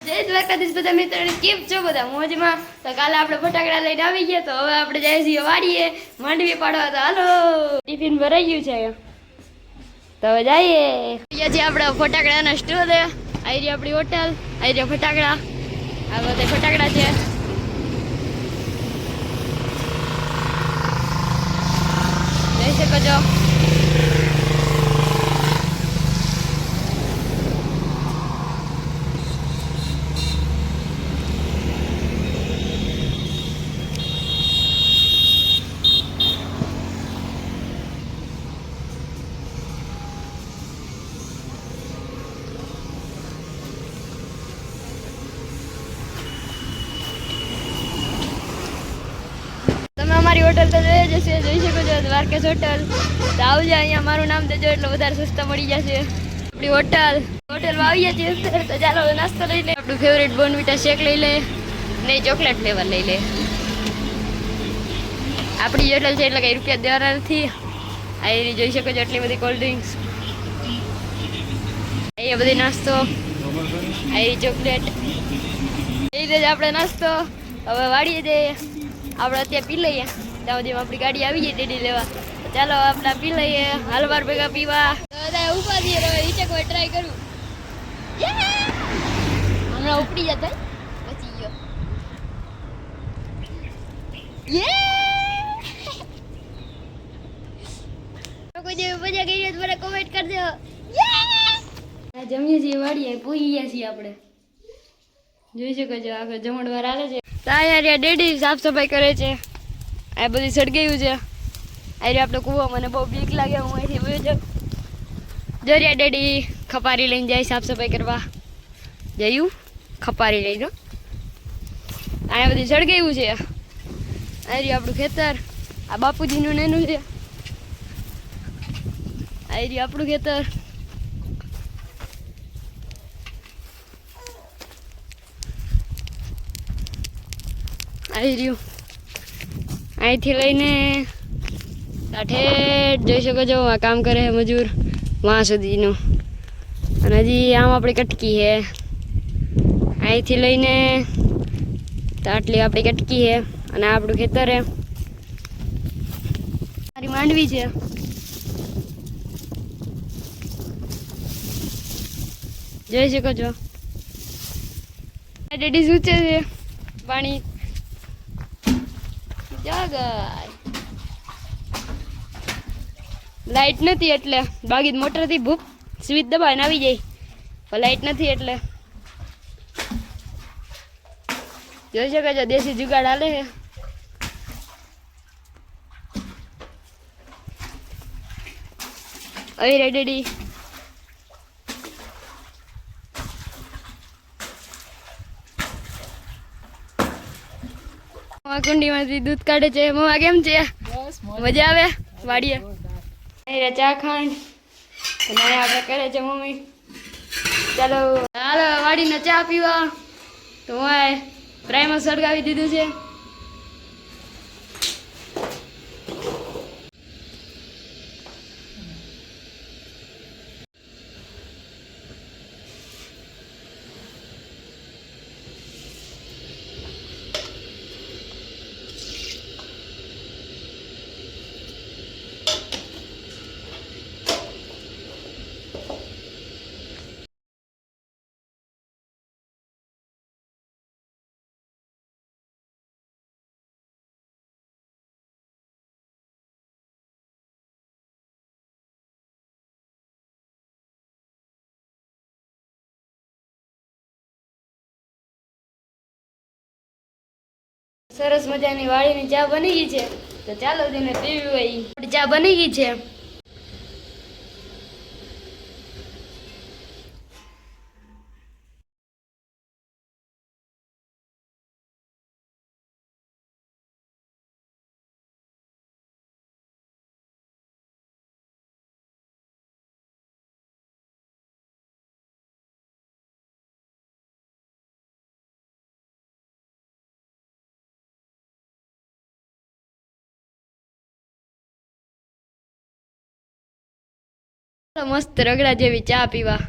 જય દ્વારકાધીશ બધા મિત્રોને કેમ છો બધા મોજમાં? તો કાલે આપણે ફટાકડા લઈને આવી ગયા તો હવે આપણે જઈએ છીએ વાડીએ માંડવી પાડવા. તો હાલો ટિફિન ભરાઈ ગયું છે તો હવે જઈએ. અહીંયાથી આપણે ફટાકડાના સ્ટોર છે. આવી આપણી હોટલ, આવી ફટાકડા, આ બધા ફટાકડા છે. જઈ શકો છો. અમારી હોટલ તો જોઈ જશે, જોઈ શકો છો દ્વારકેશ હોટલ. તો આવજો, અહીંયા મારું નામ દેજો એટલે વધારે સસ્તા મળી જશે. આપણી હોટલમાં આવીએ છીએ તો ચાલો નાસ્તો લઈ લે. આપણું ફેવરેટ બોર્નવિટા શેક લઈ લે ને ચોકલેટ ફ્લેવર લઈ લે. આપણી હોટલ છે એટલે કંઈ રૂપિયા દેવાના નથી. અહીં જોઈ શકો છો એટલી બધી કોલ્ડ ડ્રિંક્સ, અહીંયા બધી નાસ્તો, અહીં ચોકલેટ. એ રીતે જ આપણે નાસ્તો હવે વાળીએ જઈએ. આપણે અત્યારે પી લઈએ, ત્યાં સુધી આપણી ગાડી આવી જાય ડેડી લેવા. ચાલો આપણે પી લઈએ, હાલવાર ભેગા પીવા. ઉભા થઈએ હવે નીચે કોઈ ટ્રાય કરું. હમણાં ઉપડી જતા પછી ગયો. કોઈ જેવી મજા કરી તો મને કોમેન્ટ કરજો. જમીએ છીએ વાડીએ, પૂરી ગયા છીએ આપણે. જોઈ શકો છો આગળ જમણવાર આવે છે. યાર ડેડી સાફ સફાઈ કરે છે. આ બધી સળગાયું છે. આ આપણે કૂવો, મને બહુ બીક લાગે, હું અહીંથી બોલ્યો છું. જોરિયા ડેડી ખપારી લઈને જાય સાફ સફાઈ કરવા. જયું ખપારી લઈને આ બધી સળગાયું છે. આ આપણું ખેતર, આ બાપુજીનું નેનું છે. આ આપણું ખેતર. આવી રહ્યું અહીંથી લઈને ઠેઠ જોઈ શકો છો. આ કામ કરે છે મજૂર વાં સુધીનું. અને હજી આમ આપણી કટકી છે. અહીંથી લઈને તો આટલી આપણી કટકી છે અને આ આપણું ખેતર છે. મારી માંડવી છે. જોઈ શકો છો. ડેડી સૂચે છે પાણી. લાઈટ નથી એટલે બાગી મોટરથી ભૂપ સ્વિચ દબાવીને આવી જાય, પણ લાઈટ નથી એટલે જોઈ શકો છો દેશી જુગાડ હાલે છે. આવી રે ડેડી કુંડીમાંથી દૂધ કાઢે છે. મમ્મા કેમ છે? મજા આવે વાડીએ? ચા ખાંડ અને આપણે કરે છે મમ્મી. ચાલો હાલો વાડીને ચા પીવા. તો હું પ્રાઇમર સળગાવી દીધું છે. સરસ મજાની વાડીની ચા બની ગઈ છે. તો ચાલો તેને પીવી હોય. ચા બની ગઈ છે. મસ્ત રગડા જેવી ચા પીવા.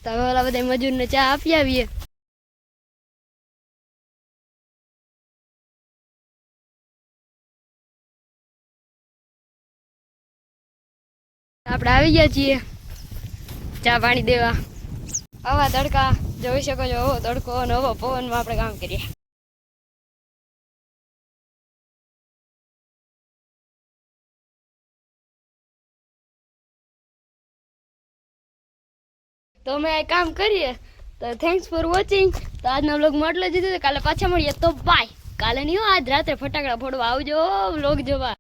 તો હવે ઓલા બધા મજૂરને ચા આપી આવીએ. આપણે આવી ગયા છીએ ચા પાણી દેવા. આવા તડકા જોઈ શકો છો, આવો તડકો અને આવો પવનમાં આપણે કામ કરીએ. તો અમે આ કામ કરીએ. તો થેન્ક્સ ફોર વોચિંગ. તો આજના વ્લોગમાં એટલું જ હતું. કાલે પાછા મળીએ. તો બાય. કાલે નહીં હો, આજ રાત્રે ફટાકડા ફોડવા આવજો વ્લોગ જોવા.